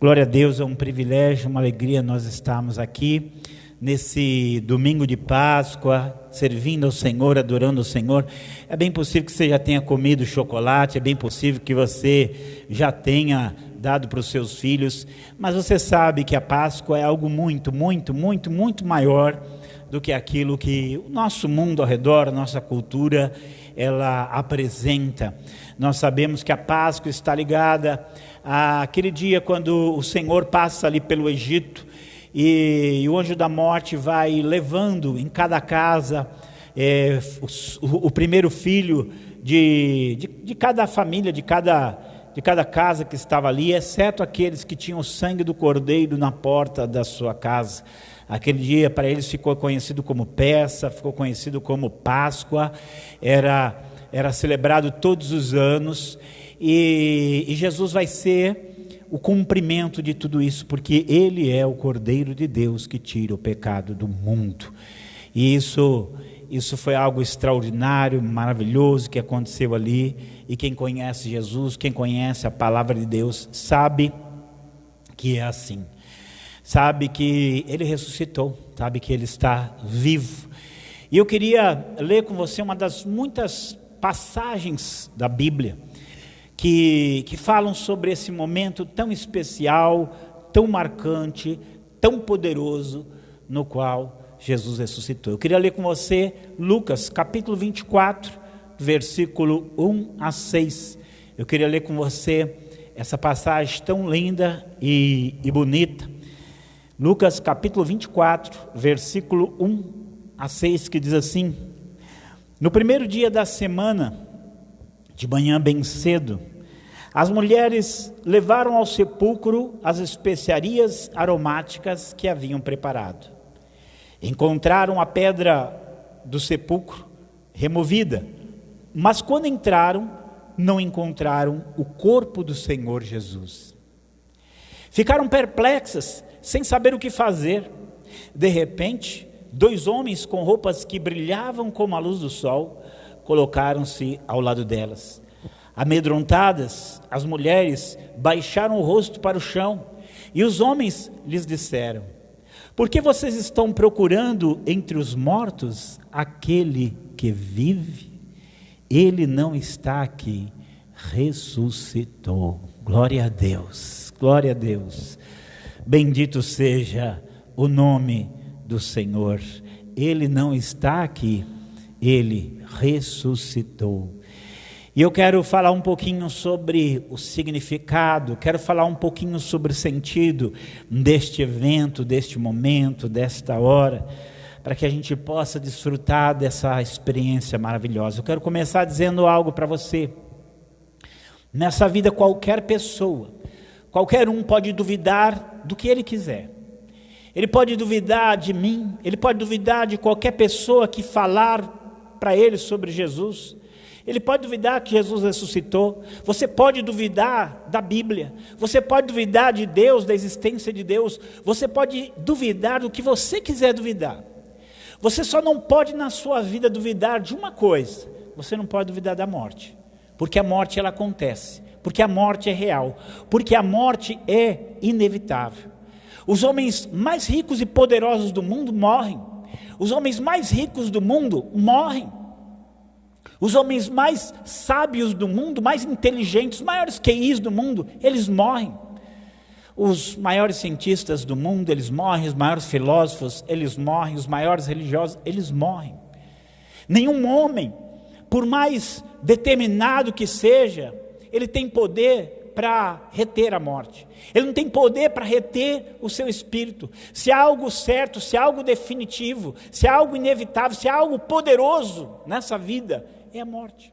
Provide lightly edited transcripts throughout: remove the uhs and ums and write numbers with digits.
Glória a Deus, é um privilégio, uma alegria nós estarmos aqui nesse domingo de Páscoa, servindo ao Senhor, adorando ao Senhor. É bem possível que você já tenha comido chocolate, é bem possível que você já tenha dado para os seus filhos, mas você sabe que a Páscoa é algo muito maior do que aquilo que o nosso mundo ao redor, a nossa cultura, ela apresenta. Nós sabemos que a Páscoa está ligada àquele dia quando o Senhor passa ali pelo Egito e o anjo da morte vai levando em cada casa o primeiro filho de cada família, de cada casa que estava ali, exceto aqueles que tinham o sangue do cordeiro na porta da sua casa. Aquele dia para eles ficou conhecido como Peça, ficou conhecido como Páscoa, era celebrado todos os anos, e Jesus vai ser o cumprimento de tudo isso, porque Ele é o Cordeiro de Deus que tira o pecado do mundo. E isso foi algo extraordinário, maravilhoso que aconteceu ali, e quem conhece Jesus, quem conhece a palavra de Deus, sabe que é assim, sabe que Ele ressuscitou, sabe que Ele está vivo. E eu queria ler com você uma das muitas passagens da Bíblia que falam sobre esse momento tão especial, tão marcante, tão poderoso, no qual Jesus ressuscitou. Eu queria ler com você Lucas capítulo 24, versículo 1 a 6. Eu queria ler com você essa passagem tão linda e bonita. Lucas capítulo 24, versículo 1 a 6, que diz assim: No primeiro dia da semana, de manhã bem cedo, as mulheres levaram ao sepulcro as especiarias aromáticas que haviam preparado. Encontraram a pedra do sepulcro removida, mas quando entraram, não encontraram o corpo do Senhor Jesus. Ficaram perplexas, sem saber o que fazer. De repente, 2 homens com roupas que brilhavam como a luz do sol, colocaram-se ao lado delas. Amedrontadas, as mulheres baixaram o rosto para o chão, e os homens lhes disseram: Por que vocês estão procurando entre os mortos aquele que vive? Ele não está aqui, ressuscitou. Glória a Deus, glória a Deus. Bendito seja o nome do Senhor. Ele não está aqui, Ele ressuscitou. E eu quero falar um pouquinho sobre o significado, quero falar um pouquinho sobre o sentido deste evento, deste momento, desta hora, para que a gente possa desfrutar dessa experiência maravilhosa. Eu quero começar dizendo algo para você. Nessa vida, qualquer pessoa, qualquer um pode duvidar do que ele quiser. Ele pode duvidar de mim, ele pode duvidar de qualquer pessoa que falar para ele sobre Jesus. Ele pode duvidar que Jesus ressuscitou. Você pode duvidar da Bíblia. Você pode duvidar de Deus, da existência de Deus. Você pode duvidar do que você quiser duvidar. Você só não pode na sua vida duvidar de uma coisa. Você não pode duvidar da morte. Porque a morte ela acontece. Porque a morte é real. Porque a morte é inevitável. Os homens mais ricos e poderosos do mundo morrem. Os homens mais ricos do mundo morrem. Os homens mais sábios do mundo, mais inteligentes, os maiores QIs do mundo, eles morrem. Os maiores cientistas do mundo, eles morrem. Os maiores filósofos, eles morrem. Os maiores religiosos, eles morrem. Nenhum homem, por mais determinado que seja, ele tem poder para reter a morte. Ele não tem poder para reter o seu espírito. Se há algo certo, se há algo definitivo, se há algo inevitável, se há algo poderoso nessa vida, é a morte.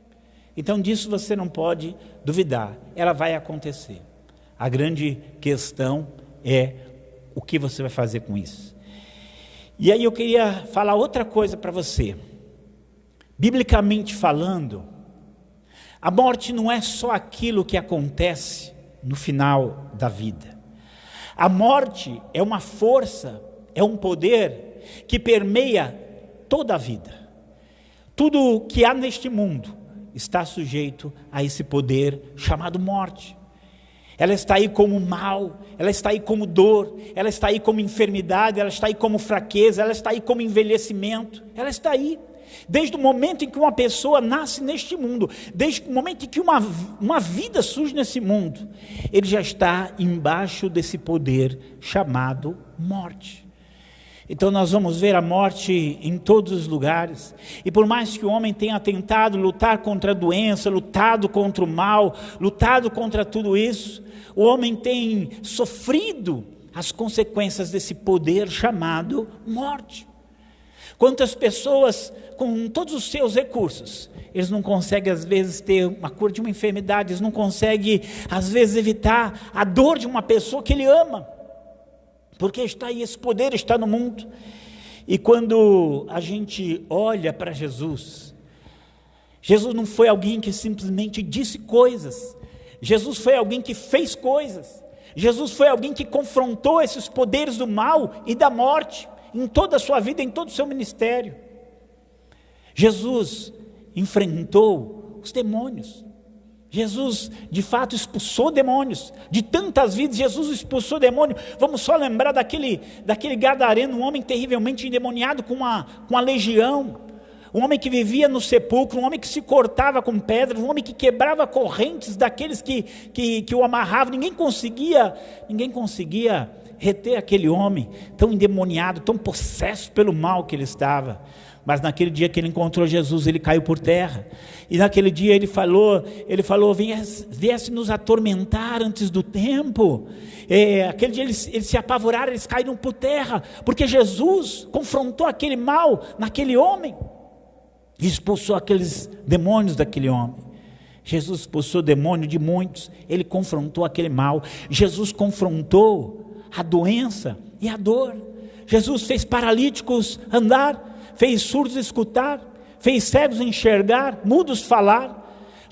Então disso você não pode duvidar, ela vai acontecer. A grande questão é o que você vai fazer com isso. E aí eu queria falar outra coisa para você. Biblicamente falando, a morte não é só aquilo que acontece no final da vida. A morte é uma força, é um poder que permeia toda a vida. Tudo que há neste mundo está sujeito a esse poder chamado morte. ela está aí como mal, ela está aí como dor, ela está aí como enfermidade, ela está aí como fraqueza, ela está aí como envelhecimento, ela está aí. Desde o momento em que uma pessoa nasce neste mundo, desde o momento em que uma vida surge nesse mundo, ele já está embaixo desse poder chamado morte. Então nós vamos ver a morte em todos os lugares, e por mais que o homem tenha tentado lutar contra a doença, lutado contra o mal, lutado contra tudo isso, o homem tem sofrido as consequências desse poder chamado morte. Quantas pessoas, com todos os seus recursos, eles não conseguem às vezes ter uma cura de uma enfermidade, eles não conseguem às vezes evitar a dor de uma pessoa que ele ama, porque está aí, esse poder está no mundo. E quando a gente olha para Jesus, Jesus não foi alguém que simplesmente disse coisas, Jesus foi alguém que fez coisas, Jesus foi alguém que confrontou esses poderes do mal e da morte, em toda a sua vida, em todo o seu ministério. Jesus enfrentou os demônios, Jesus de fato expulsou demônios, de tantas vidas Jesus expulsou demônio. Vamos só lembrar daquele gadareno, um homem terrivelmente endemoniado com uma legião, um homem que vivia no sepulcro, um homem que se cortava com pedras, um homem que quebrava correntes daqueles que o amarravam. Ninguém conseguia reter aquele homem, tão endemoniado, tão possesso pelo mal que ele estava. Mas naquele dia que ele encontrou Jesus, ele caiu por terra, e naquele dia ele falou, viesse nos atormentar antes do tempo. Aquele dia eles se apavoraram, eles caíram por terra, porque Jesus confrontou aquele mal naquele homem, e expulsou aqueles demônios daquele homem. Jesus expulsou o demônio de muitos, ele confrontou aquele mal, Jesus confrontou a doença e a dor. Jesus fez paralíticos andar, fez surdos escutar, fez cegos enxergar, mudos falar.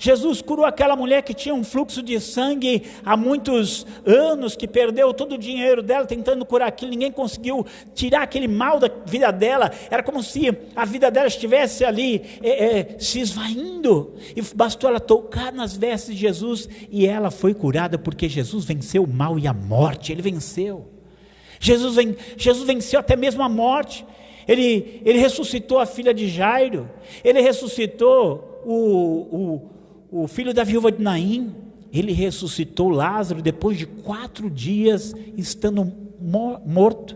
Jesus curou aquela mulher que tinha um fluxo de sangue há muitos anos, que perdeu todo o dinheiro dela tentando curar aquilo, ninguém conseguiu tirar aquele mal da vida dela, era como se a vida dela estivesse ali se esvaindo, e bastou ela tocar nas vestes de Jesus, e ela foi curada, porque Jesus venceu o mal e a morte, ele venceu. Jesus venceu até mesmo a morte. Ele ressuscitou a filha de Jairo, ele ressuscitou o filho da viúva de Naim, ele ressuscitou Lázaro depois de 4 dias estando morto.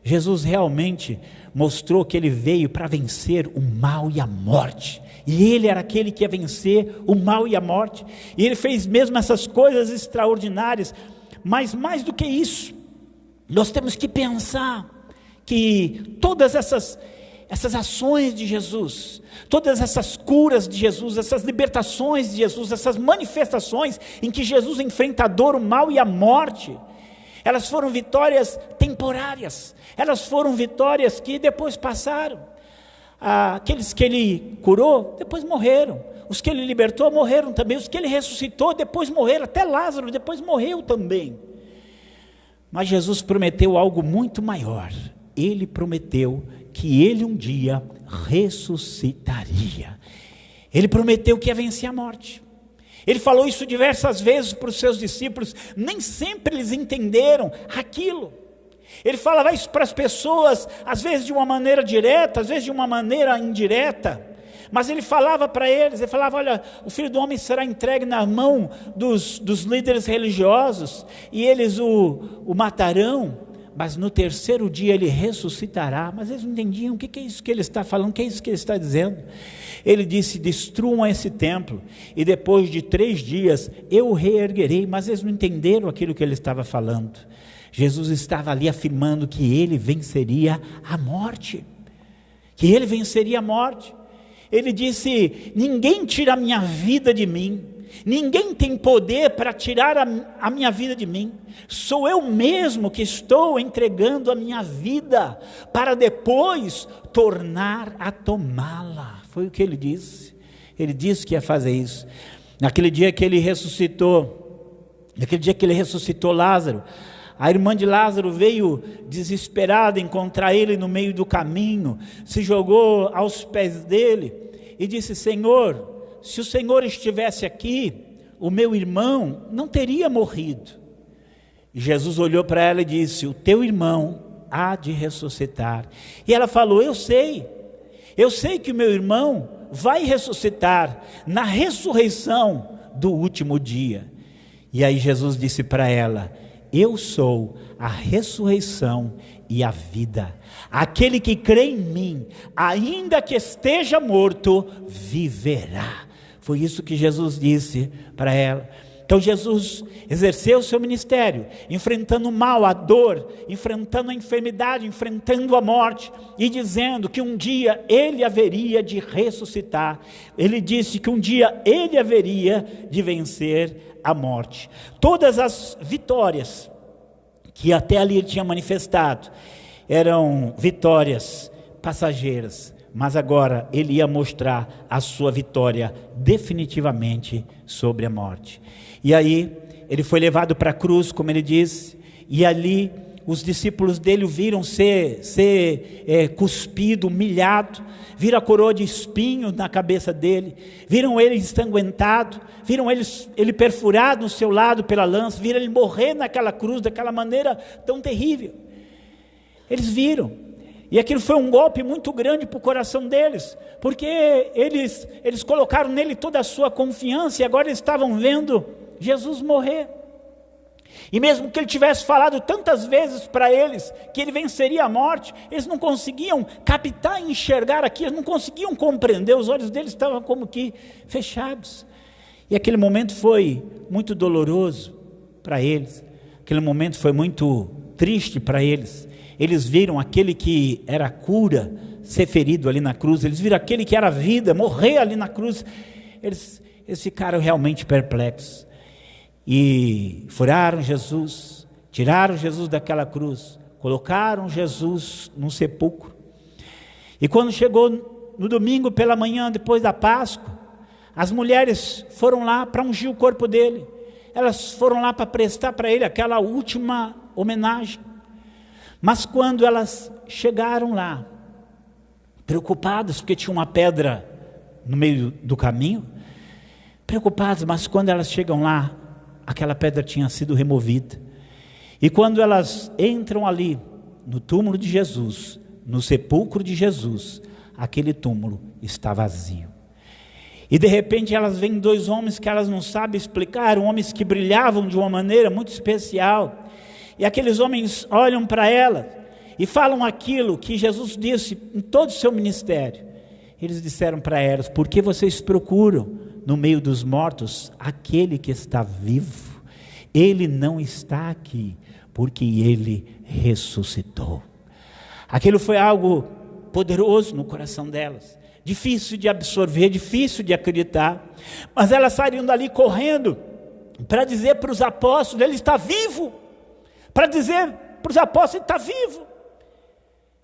Jesus realmente mostrou que ele veio para vencer o mal e a morte, e ele era aquele que ia vencer o mal e a morte, e ele fez mesmo essas coisas extraordinárias. Mas mais do que isso, nós temos que pensar que todas essas ações de Jesus, todas essas curas de Jesus, essas libertações de Jesus, essas manifestações em que Jesus enfrenta a dor, o mal e a morte, elas foram vitórias temporárias, elas foram vitórias que depois passaram. Aqueles que ele curou, depois morreram. Os que ele libertou, morreram também. Os que ele ressuscitou, depois morreram. Até Lázaro, depois morreu também. Mas Jesus prometeu algo muito maior. Ele prometeu que ele um dia ressuscitaria. Ele prometeu que ia vencer a morte. Ele falou isso diversas vezes para os seus discípulos, nem sempre eles entenderam aquilo. Ele falava isso para as pessoas, às vezes de uma maneira direta, às vezes de uma maneira indireta, mas ele falava para eles, ele falava: olha, o Filho do Homem será entregue na mão dos líderes religiosos, e eles o matarão, mas no terceiro dia ele ressuscitará. Mas eles não entendiam, o que é isso que ele está falando, o que é isso que ele está dizendo? Ele disse: destruam esse templo, e depois de 3 dias eu o reerguerei. Mas eles não entenderam aquilo que ele estava falando. Jesus estava ali afirmando que ele venceria a morte, que ele venceria a morte. Ele disse: ninguém tira a minha vida de mim, ninguém tem poder para tirar a minha vida de mim, sou eu mesmo que estou entregando a minha vida, para depois tornar a tomá-la. Foi o que ele disse. Ele disse que ia fazer isso. Naquele dia que ele ressuscitou Lázaro, a irmã de Lázaro veio desesperada encontrar ele no meio do caminho, se jogou aos pés dele e disse: Senhor, se o Senhor estivesse aqui, o meu irmão não teria morrido. E Jesus olhou para ela e disse: o teu irmão há de ressuscitar. E ela falou: eu sei que o meu irmão vai ressuscitar na ressurreição do último dia. E aí Jesus disse para ela: eu sou a ressurreição e a vida. Aquele que crê em mim, ainda que esteja morto, viverá. Foi isso que Jesus disse para ela. Então Jesus exerceu o seu ministério, enfrentando o mal, a dor, enfrentando a enfermidade, enfrentando a morte, e dizendo que um dia ele haveria de ressuscitar. Ele disse que um dia ele haveria de vencer a morte. Todas as vitórias que até ali ele tinha manifestado eram vitórias passageiras, mas agora ele ia mostrar a sua vitória definitivamente sobre a morte. E aí ele foi levado para a cruz, como ele disse, e ali os discípulos dele o viram ser cuspido, humilhado, viram a coroa de espinho na cabeça dele, viram ele ensanguentado, viram ele perfurado no seu lado pela lança, viram ele morrer naquela cruz daquela maneira tão terrível. Eles viram, e aquilo foi um golpe muito grande para o coração deles, porque eles colocaram nele toda a sua confiança, e agora eles estavam vendo Jesus morrer. E mesmo que ele tivesse falado tantas vezes para eles que ele venceria a morte, eles não conseguiam captar e enxergar aqui, eles não conseguiam compreender, os olhos deles estavam como que fechados. E aquele momento foi muito doloroso para eles, aquele momento foi muito triste para eles. Eles viram aquele que era a cura ser ferido ali na cruz, eles viram aquele que era a vida morrer ali na cruz. Eles ficaram realmente perplexos. E furaram Jesus, tiraram Jesus daquela cruz, colocaram Jesus num sepulcro. E quando chegou no domingo pela manhã, depois da Páscoa, as mulheres foram lá para ungir o corpo dele. Elas foram lá para prestar para ele aquela última homenagem. Mas quando elas chegaram lá, preocupadas porque tinha uma pedra no meio do caminho, preocupadas, mas quando elas chegam lá, aquela pedra tinha sido removida. E quando elas entram ali, no túmulo de Jesus, no sepulcro de Jesus, aquele túmulo está vazio. E de repente elas veem dois homens que elas não sabem explicar, homens que brilhavam de uma maneira muito especial. E aqueles homens olham para elas e falam aquilo que Jesus disse em todo o seu ministério. Eles disseram para elas: por que vocês procuram no meio dos mortos aquele que está vivo? Ele não está aqui, porque ele ressuscitou. Aquilo foi algo poderoso no coração delas, difícil de absorver, difícil de acreditar, mas elas saíram dali correndo para dizer para os apóstolos: ele está vivo, para dizer para os apóstolos: ele está vivo,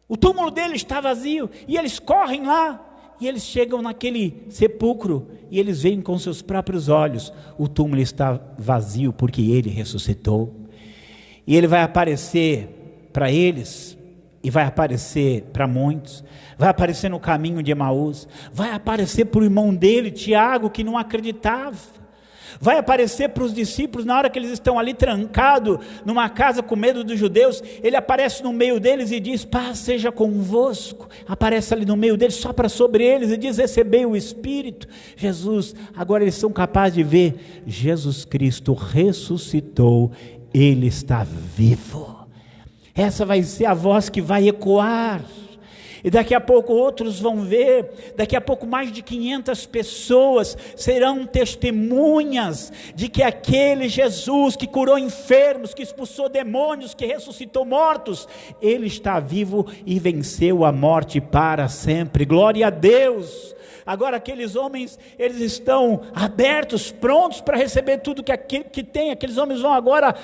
o túmulo dele está vazio. E eles correm lá, e eles chegam naquele sepulcro, e eles veem com seus próprios olhos, o túmulo está vazio, porque ele ressuscitou. E ele vai aparecer para eles, e vai aparecer para muitos, vai aparecer no caminho de Emaús, vai aparecer para o irmão dele, Tiago, que não acreditava, vai aparecer para os discípulos, na hora que eles estão ali trancados, numa casa com medo dos judeus, ele aparece no meio deles e diz: paz seja convosco. Aparece ali no meio deles, sopra sobre eles e diz: recebei o Espírito. Jesus, agora eles são capazes de ver, Jesus Cristo ressuscitou, ele está vivo. Essa vai ser a voz que vai ecoar. E daqui a pouco outros vão ver, daqui a pouco mais de 500 pessoas serão testemunhas de que aquele Jesus que curou enfermos, que expulsou demônios, que ressuscitou mortos, ele está vivo e venceu a morte para sempre. Glória a Deus! Agora aqueles homens, eles estão abertos, prontos para receber tudo que tem. Aqueles homens vão agora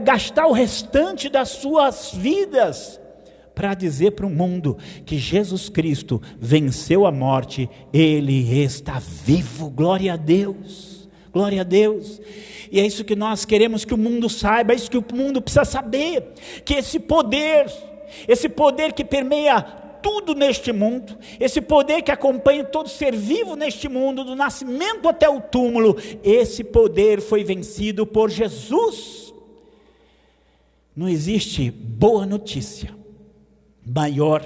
gastar o restante das suas vidas para dizer para o mundo que Jesus Cristo venceu a morte, ele está vivo. Glória a Deus, glória a Deus. E é isso que nós queremos que o mundo saiba, é isso que o mundo precisa saber, que esse poder que permeia tudo neste mundo, esse poder que acompanha todo ser vivo neste mundo, do nascimento até o túmulo, esse poder foi vencido por Jesus. Não existe boa notícia maior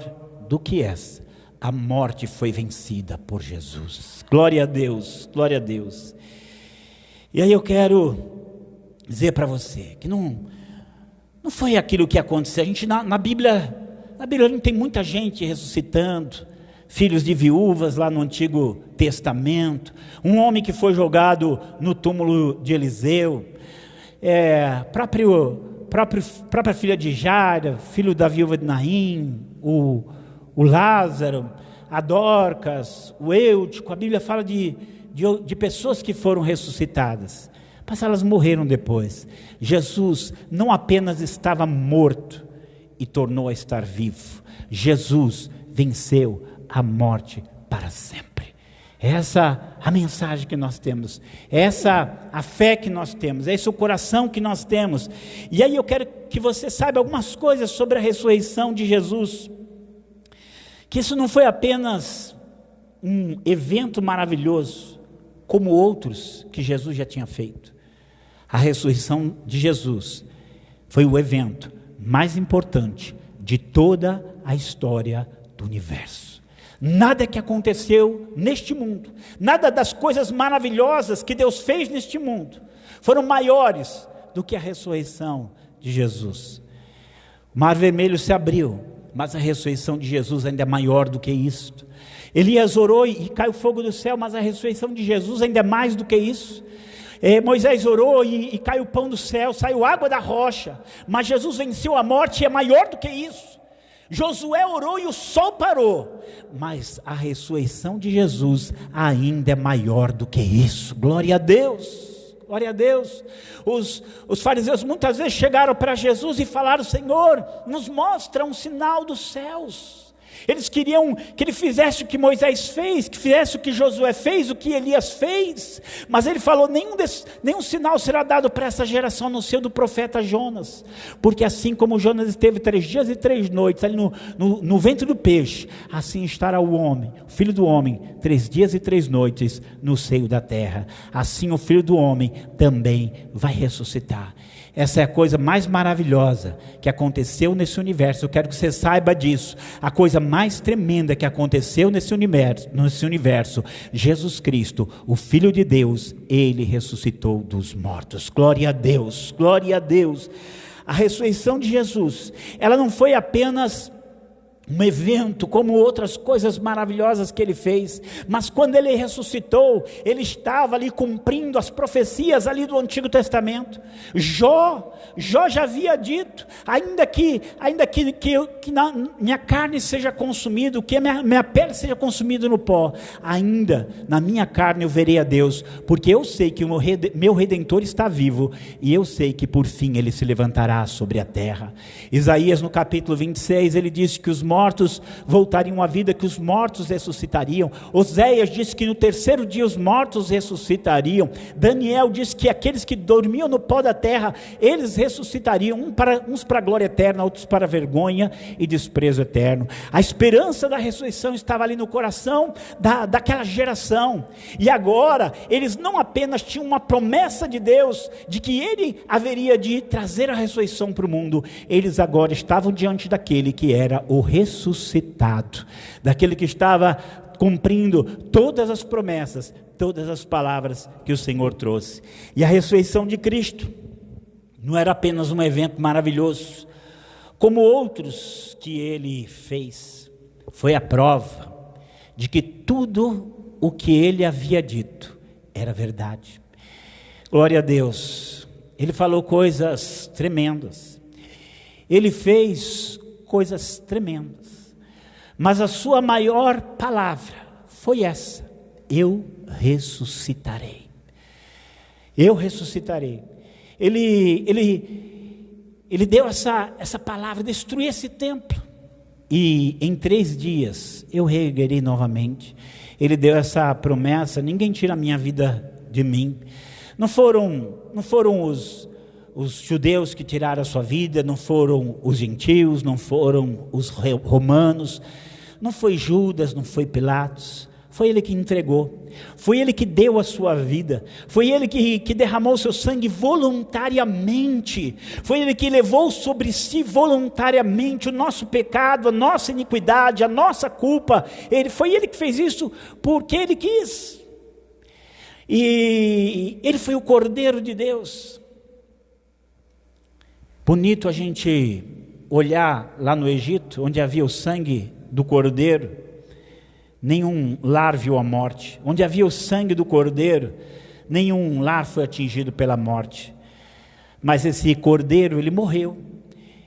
do que essa: a morte foi vencida por Jesus. Glória a Deus, glória a Deus. E aí eu quero dizer para você que não foi aquilo que aconteceu. A gente na Bíblia não tem muita gente ressuscitando, filhos de viúvas lá no Antigo Testamento, um homem que foi jogado no túmulo de Eliseu, própria filha de Jairo, filho da viúva de Naim, o Lázaro, a Dorcas, o Eutico. A Bíblia fala de pessoas que foram ressuscitadas, mas elas morreram depois. Jesus não apenas estava morto e tornou a estar vivo, Jesus venceu a morte para sempre. Essa a mensagem que nós temos, essa a fé que nós temos, esse o coração que nós temos. E aí eu quero que você saiba algumas coisas sobre a ressurreição de Jesus, que isso não foi apenas um evento maravilhoso, como outros que Jesus já tinha feito. A ressurreição de Jesus foi o evento mais importante de toda a história do universo. Nada que aconteceu neste mundo, nada das coisas maravilhosas que Deus fez neste mundo, foram maiores do que a ressurreição de Jesus. O mar vermelho se abriu, mas a ressurreição de Jesus ainda é maior do que isto. Elias orou e caiu fogo do céu, mas a ressurreição de Jesus ainda é mais do que isso. Moisés orou e caiu pão do céu, saiu água da rocha, mas Jesus venceu a morte e é maior do que isso. Josué orou e o sol parou, mas a ressurreição de Jesus ainda é maior do que isso. Glória a Deus, glória a Deus. Os fariseus muitas vezes chegaram para Jesus e falaram: Senhor, nos mostra um sinal dos céus. Eles queriam que ele fizesse o que Moisés fez, que fizesse o que Josué fez, o que Elias fez, mas ele falou: nenhum sinal será dado para essa geração, no seu do profeta Jonas, porque assim como Jonas esteve 3 dias e 3 noites ali no ventre do peixe, assim estará o homem, o filho do homem, 3 dias e 3 noites no seio da terra. Assim o filho do homem também vai ressuscitar. Essa é a coisa mais maravilhosa que aconteceu nesse universo. Eu quero que você saiba disso. A coisa mais tremenda que aconteceu nesse universo, Jesus Cristo, o Filho de Deus, Ele ressuscitou dos mortos. Glória a Deus, glória a Deus. A ressurreição de Jesus, ela não foi apenas um evento como outras coisas maravilhosas que ele fez, mas quando ele ressuscitou, ele estava ali cumprindo as profecias ali do Antigo Testamento. Jó já havia dito: ainda que minha carne seja consumida, que minha pele seja consumida no pó, ainda na minha carne eu verei a Deus, porque eu sei que o meu Redentor está vivo, e eu sei que por fim ele se levantará sobre a terra. Isaías no capítulo 26, ele disse que os mortos voltariam à vida, que os mortos ressuscitariam. Oséias disse que no 3º dia os mortos ressuscitariam. Daniel disse que aqueles que dormiam no pó da terra, eles ressuscitariam, uns para a glória eterna, outros para a vergonha e desprezo eterno. A esperança da ressurreição estava ali no coração daquela geração, e agora eles não apenas tinham uma promessa de Deus, de que ele haveria de trazer a ressurreição para o mundo, eles agora estavam diante daquele que era o ressuscitado, daquele que estava cumprindo todas as promessas, todas as palavras que o Senhor trouxe. E a ressurreição de Cristo não era apenas um evento maravilhoso, como outros que ele fez, foi a prova de que tudo o que ele havia dito era verdade. Glória a Deus. Ele falou coisas tremendas, ele fez coisas tremendas, mas a sua maior palavra foi essa: eu ressuscitarei. Eu ressuscitarei. Ele deu essa palavra: destruir esse templo, e em 3 dias eu reerguerei novamente. Ele deu essa promessa: ninguém tira a minha vida de mim. Não foram os judeus que tiraram a sua vida, não foram os gentios, não foram os romanos, Não foi Judas, não foi Pilatos, foi Ele que entregou, foi Ele que deu a sua vida, foi Ele que derramou o seu sangue voluntariamente, foi Ele que levou sobre si voluntariamente o nosso pecado, a nossa iniquidade, a nossa culpa. Foi Ele que fez isso porque Ele quis, e Ele foi o Cordeiro de Deus. Bonito a gente olhar lá no Egito, onde havia o sangue do Cordeiro, nenhum lar viu a morte. Onde havia o sangue do Cordeiro, nenhum lar foi atingido pela morte. Mas esse Cordeiro, ele morreu.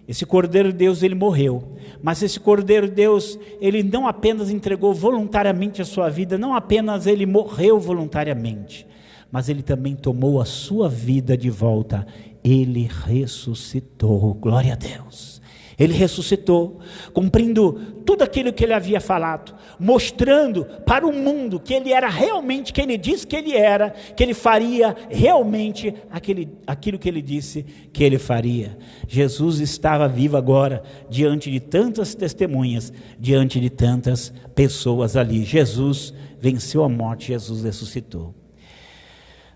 Esse Cordeiro de Deus, ele morreu. Mas esse Cordeiro de Deus, ele não apenas entregou voluntariamente a sua vida, não apenas ele morreu voluntariamente, mas ele também tomou a sua vida de volta. Ele ressuscitou, glória a Deus. Ele ressuscitou, cumprindo tudo aquilo que ele havia falado, mostrando para o mundo que ele era realmente quem ele disse que ele era, que ele faria realmente aquilo que ele disse que ele faria. Jesus estava vivo agora, diante de tantas testemunhas, diante de tantas pessoas ali. Jesus venceu a morte, Jesus ressuscitou.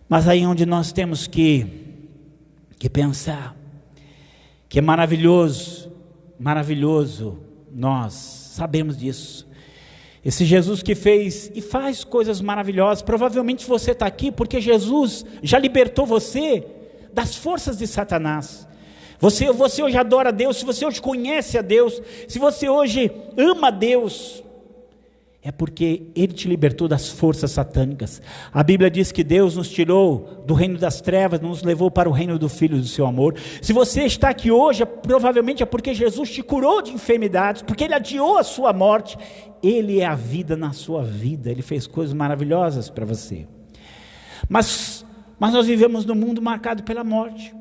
Mas aí onde nós temos que pensar, que é maravilhoso, nós sabemos disso. Esse Jesus que fez e faz coisas maravilhosas. Provavelmente você está aqui porque Jesus já libertou você das forças de Satanás. Você hoje adora a Deus, se você hoje conhece a Deus, se você hoje ama a Deus, é porque Ele te libertou das forças satânicas. A Bíblia diz que Deus nos tirou do reino das trevas, nos levou para o reino do Filho do seu amor. Se você está aqui hoje, provavelmente é porque Jesus te curou de enfermidades, porque Ele adiou a sua morte. Ele é a vida na sua vida, Ele fez coisas maravilhosas para você. Mas nós vivemos num mundo marcado pela morte.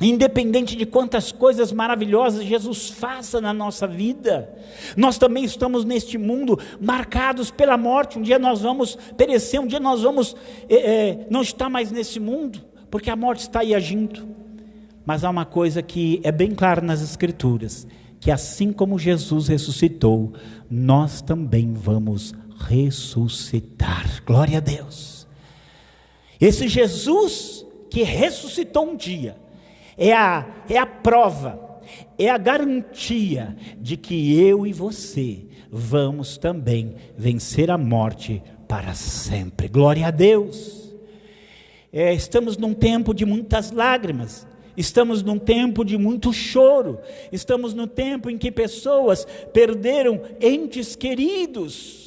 Independente de quantas coisas maravilhosas Jesus faça na nossa vida, nós também estamos neste mundo marcados pela morte. Um dia nós vamos perecer, um dia nós vamos não estar mais nesse mundo, porque a morte está aí agindo. Mas há uma coisa que é bem clara nas Escrituras, que assim como Jesus ressuscitou, nós também vamos ressuscitar. Glória a Deus. Esse Jesus que ressuscitou um dia, é a prova, é a garantia de que eu e você vamos também vencer a morte para sempre. Glória a Deus. Estamos num tempo de muitas lágrimas, estamos num tempo de muito choro, estamos no tempo em que pessoas perderam entes queridos,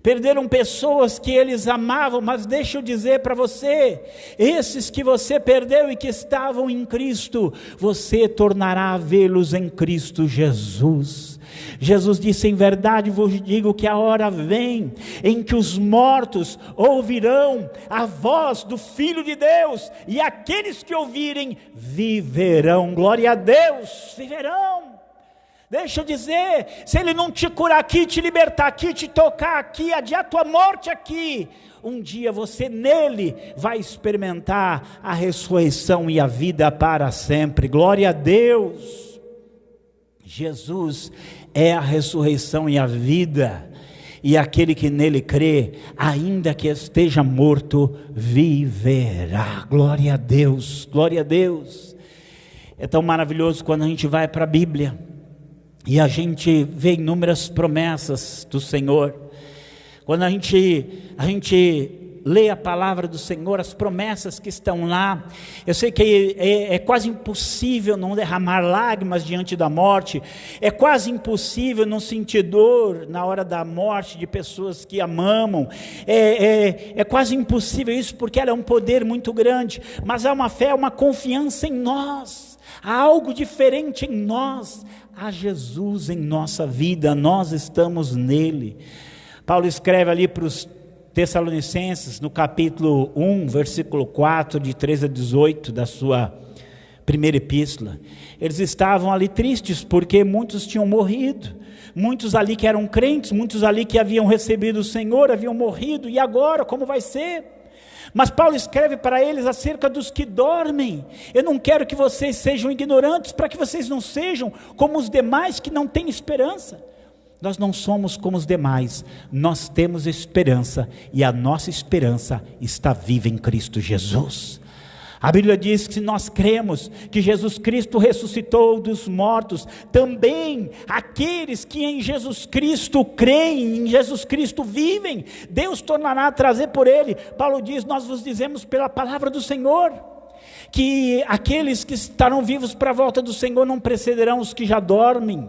perderam pessoas que eles amavam. Mas deixa eu dizer para você, esses que você perdeu e que estavam em Cristo, você tornará a vê-los em Cristo Jesus. Jesus disse: em verdade vos digo que a hora vem em que os mortos ouvirão a voz do Filho de Deus, e aqueles que ouvirem viverão. Glória a Deus, viverão. Deixa eu dizer, se Ele não te curar aqui, te libertar aqui, te tocar aqui, adiar a tua morte aqui, um dia você nele vai experimentar a ressurreição e a vida para sempre. Glória a Deus. Jesus é a ressurreição e a vida, e aquele que nele crê, ainda que esteja morto, viverá. Glória a Deus, glória a Deus. É tão maravilhoso quando a gente vai para a Bíblia e a gente vê inúmeras promessas do Senhor. Quando a gente lê a palavra do Senhor, as promessas que estão lá, eu sei que é quase impossível não derramar lágrimas diante da morte, é quase impossível não sentir dor na hora da morte de pessoas que amamos, é quase impossível isso, porque ela é um poder muito grande, mas há uma fé, uma confiança em nós, há algo diferente em nós, há Jesus em nossa vida, nós estamos nele. Paulo escreve ali para os Tessalonicenses, no capítulo 1, versículo 4, de 13 a 18, da sua primeira epístola. Eles estavam ali tristes, porque muitos tinham morrido, muitos ali que eram crentes, muitos ali que haviam recebido o Senhor, haviam morrido, e agora, como vai ser? Mas Paulo escreve para eles acerca dos que dormem. Eu não quero que vocês sejam ignorantes, para que vocês não sejam como os demais que não têm esperança. nós não somos como os demais, nós temos esperança, e a nossa esperança está viva em Cristo Jesus. A Bíblia diz que se nós cremos que Jesus Cristo ressuscitou dos mortos, também aqueles que em Jesus Cristo creem, em Jesus Cristo vivem, Deus tornará a trazer por Ele. Paulo diz: nós vos dizemos pela palavra do Senhor, que aqueles que estarão vivos para a volta do Senhor não precederão os que já dormem,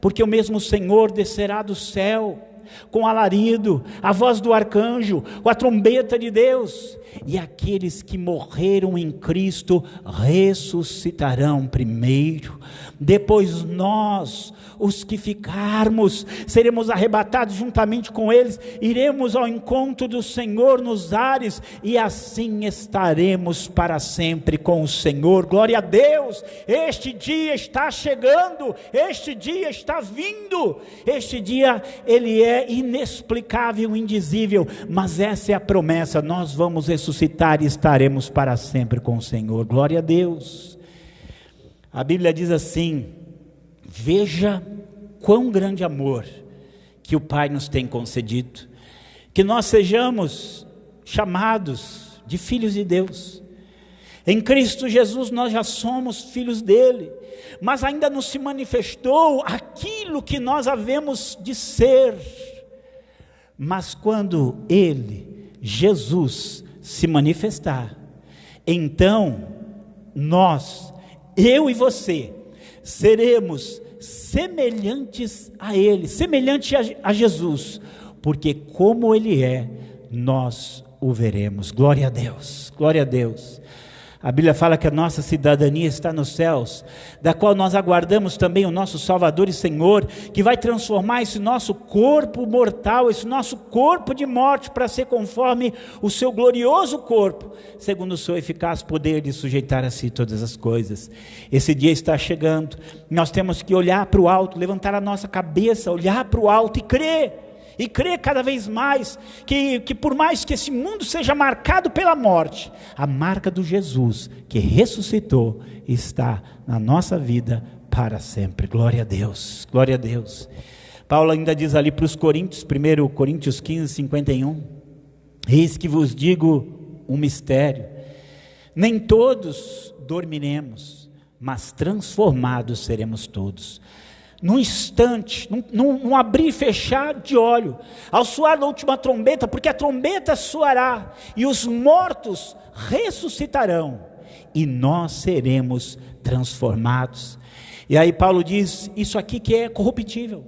porque o mesmo Senhor descerá do céu, com alarido, a voz do arcanjo, com a trombeta de Deus, e aqueles que morreram em Cristo ressuscitarão primeiro. Depois nós, os que ficarmos, seremos arrebatados juntamente com eles, iremos ao encontro do Senhor nos ares, e assim estaremos para sempre com o Senhor. Glória a Deus! Este dia está chegando, este dia está vindo, este dia ele é inexplicável, indizível, mas essa é a promessa: nós vamos ressuscitar e estaremos para sempre com o Senhor. Glória a Deus! A Bíblia diz assim: veja quão grande amor que o Pai nos tem concedido, que nós sejamos chamados de filhos de Deus. Em Cristo Jesus nós já somos filhos dele, mas ainda não se manifestou aquilo que nós havemos de ser. Mas quando ele, Jesus, se manifestar, então nós, eu e você, seremos semelhantes a ele, semelhantes a Jesus, porque como ele é, nós o veremos. Glória a Deus, glória a Deus. A Bíblia fala que a nossa cidadania está nos céus, da qual nós aguardamos também o nosso Salvador e Senhor, que vai transformar esse nosso corpo mortal, esse nosso corpo de morte, para ser conforme o seu glorioso corpo, segundo o seu eficaz poder de sujeitar a si todas as coisas. Esse dia está chegando, nós temos que olhar para o alto, levantar a nossa cabeça, olhar para o alto e crer cada vez mais, que por mais que esse mundo seja marcado pela morte, a marca do Jesus que ressuscitou está na nossa vida para sempre. Glória a Deus, glória a Deus. Paulo ainda diz ali para os Coríntios, 1 Coríntios 15, 51, eis que vos digo um mistério, nem todos dormiremos, mas transformados seremos todos. Num instante, num abrir e fechar de olho, ao soar da última trombeta, porque a trombeta soará, e os mortos ressuscitarão, e nós seremos transformados. E aí Paulo diz, isso aqui que é corruptível,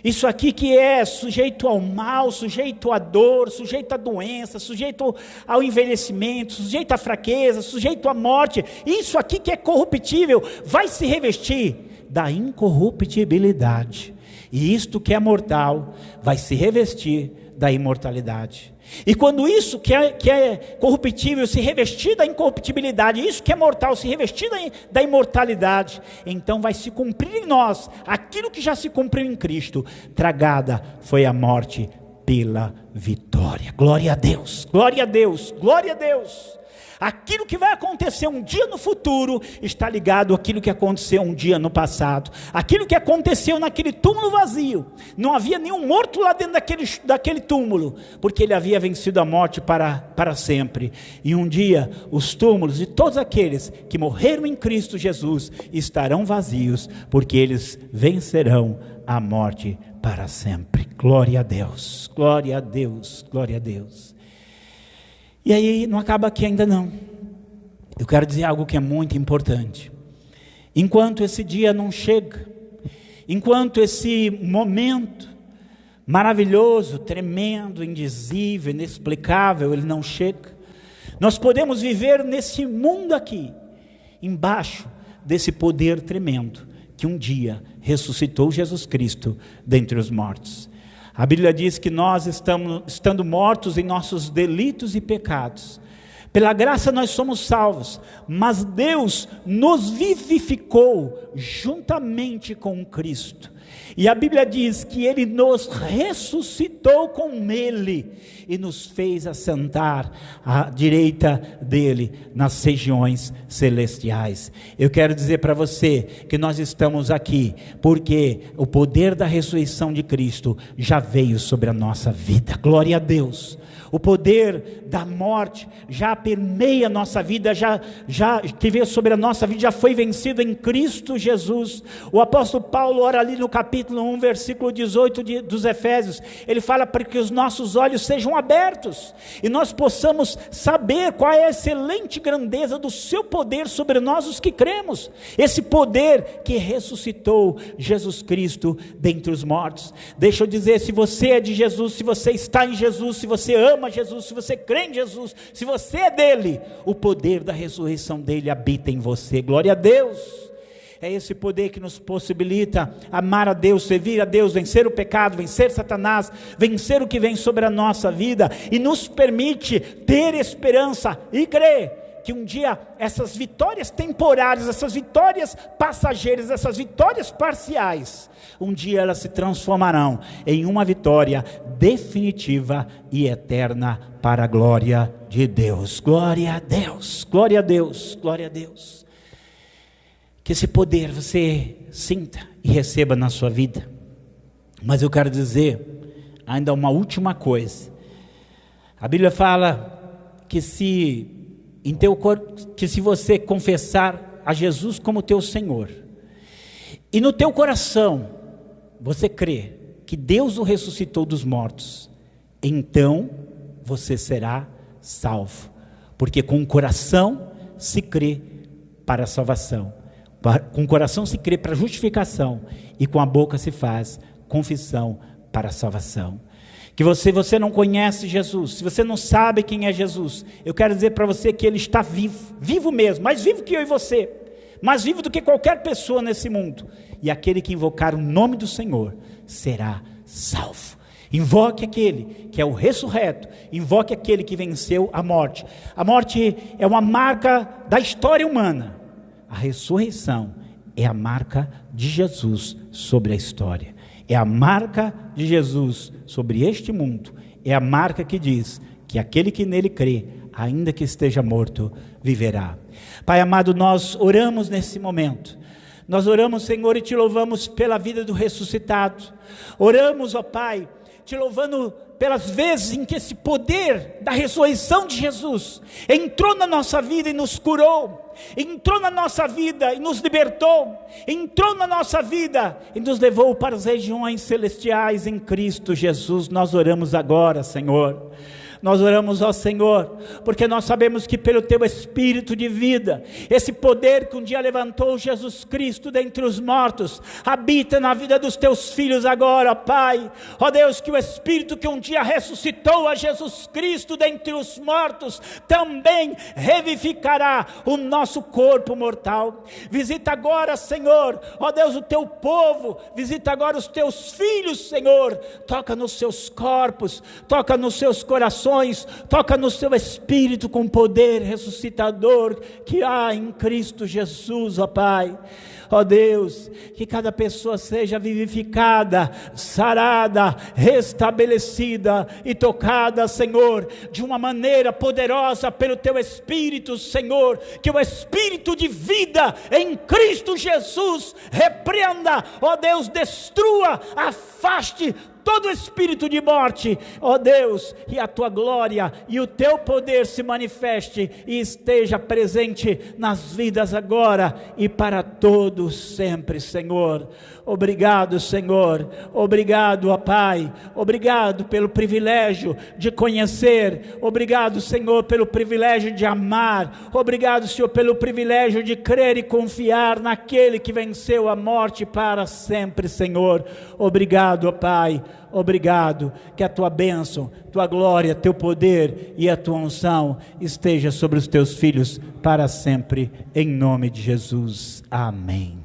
isso aqui que é sujeito ao mal, sujeito à dor, sujeito à doença, sujeito ao envelhecimento, sujeito à fraqueza, sujeito à morte, isso aqui que é corruptível, vai se revestir da incorruptibilidade, e isto que é mortal vai se revestir da imortalidade. E quando isso que é corruptível se revestir da incorruptibilidade, isso que é mortal se revestir da imortalidade, então vai se cumprir em nós aquilo que já se cumpriu em Cristo. Tragada foi a morte pela vitória. Glória a Deus, glória a Deus, glória a Deus. Aquilo que vai acontecer um dia no futuro está ligado àquilo que aconteceu um dia no passado. Aquilo que aconteceu naquele túmulo vazio, não havia nenhum morto lá dentro daquele túmulo, porque ele havia vencido a morte para sempre. E um dia os túmulos de todos aqueles que morreram em Cristo Jesus estarão vazios, porque eles vencerão a morte para sempre. Glória a Deus, glória a Deus, glória a Deus. E aí não acaba aqui ainda não. Eu quero dizer algo que é muito importante. Enquanto esse dia não chega, enquanto esse momento maravilhoso, tremendo, indizível, inexplicável, ele não chega, nós podemos viver nesse mundo aqui, embaixo desse poder tremendo, que um dia ressuscitou Jesus Cristo dentre os mortos. A Bíblia diz que nós estando mortos em nossos delitos e pecados, Pela graça nós somos salvos, mas Deus nos vivificou juntamente com Cristo. E a Bíblia diz que Ele nos ressuscitou com Ele e nos fez assentar à direita dEle nas regiões celestiais. Eu quero dizer para você que nós estamos aqui porque o poder da ressurreição de Cristo já veio sobre a nossa vida. Glória a Deus. O poder da morte já permeia a nossa vida, que veio sobre a nossa vida, já foi vencido em Cristo Jesus. O apóstolo Paulo ora ali no capítulo 1, versículo 18 dos Efésios, ele fala para que os nossos olhos sejam abertos, e nós possamos saber qual é a excelente grandeza do seu poder sobre nós os que cremos, esse poder que ressuscitou Jesus Cristo dentre os mortos. Deixa eu dizer, se você é de Jesus, se você está em Jesus, se você ama Jesus, se você crê em Jesus, se você é dele, o poder da ressurreição dele habita em você. Glória a Deus. É esse poder que nos possibilita amar a Deus, servir a Deus, vencer o pecado, vencer Satanás, vencer o que vem sobre a nossa vida, e nos permite ter esperança e crer que um dia essas vitórias temporárias, essas vitórias passageiras, essas vitórias parciais, um dia elas se transformarão em uma vitória definitiva e eterna para a glória de Deus. Glória a Deus, glória a Deus, glória a Deus. Que esse poder você sinta e receba na sua vida. Mas eu quero dizer ainda uma última coisa. A Bíblia fala que se você confessar a Jesus como teu Senhor, e no teu coração você crê que Deus o ressuscitou dos mortos, então você será salvo, porque com o coração se crê para a salvação, com o coração se crê para a justificação, e com a boca se faz confissão para a salvação. Que você não conhece Jesus, se você não sabe quem é Jesus, eu quero dizer para você que Ele está vivo, vivo mesmo, mais vivo que eu e você, mais vivo do que qualquer pessoa nesse mundo, e aquele que invocar o nome do Senhor, será salvo. Invoque aquele que é o ressurreto, invoque aquele que venceu a morte. A morte é uma marca da história humana, a ressurreição é a marca de Jesus sobre a história. É a marca de Jesus sobre este mundo, é a marca que diz que aquele que nele crê, ainda que esteja morto, viverá. Pai amado, nós oramos nesse momento, nós oramos, Senhor, e te louvamos pela vida do ressuscitado, oramos, ó Pai, te louvando pelas vezes em que esse poder da ressurreição de Jesus entrou na nossa vida e nos curou, entrou na nossa vida e nos libertou, entrou na nossa vida e nos levou para as regiões celestiais em Cristo Jesus. Nós oramos agora, Senhor, nós oramos ao Senhor, porque nós sabemos que pelo Teu Espírito de vida, esse poder que um dia levantou Jesus Cristo dentre os mortos, habita na vida dos Teus filhos agora, Pai. Ó Deus, que o Espírito que um dia ressuscitou a Jesus Cristo dentre os mortos, também revivificará o nosso corpo mortal. Visita agora, Senhor, ó Deus, o Teu povo, visita agora os Teus filhos, Senhor, toca nos seus corpos, toca nos seus corações, toca no seu espírito com poder ressuscitador que há em Cristo Jesus, ó Pai. Ó Deus, que cada pessoa seja vivificada, sarada, restabelecida e tocada, Senhor, de uma maneira poderosa pelo Teu Espírito, Senhor, que o Espírito de vida em Cristo Jesus repreenda, ó Deus, destrua, afaste todo espírito de morte, ó Deus, e a Tua glória e o Teu poder se manifeste e esteja presente nas vidas agora e para todos sempre, Senhor. Obrigado, Senhor, obrigado, ó Pai, obrigado pelo privilégio de conhecer, obrigado, Senhor, pelo privilégio de amar, obrigado, Senhor, pelo privilégio de crer e confiar naquele que venceu a morte para sempre, Senhor. Obrigado, ó Pai, obrigado, que a Tua bênção, Tua glória, Teu poder e a Tua unção esteja sobre os Teus filhos para sempre, em nome de Jesus, amém.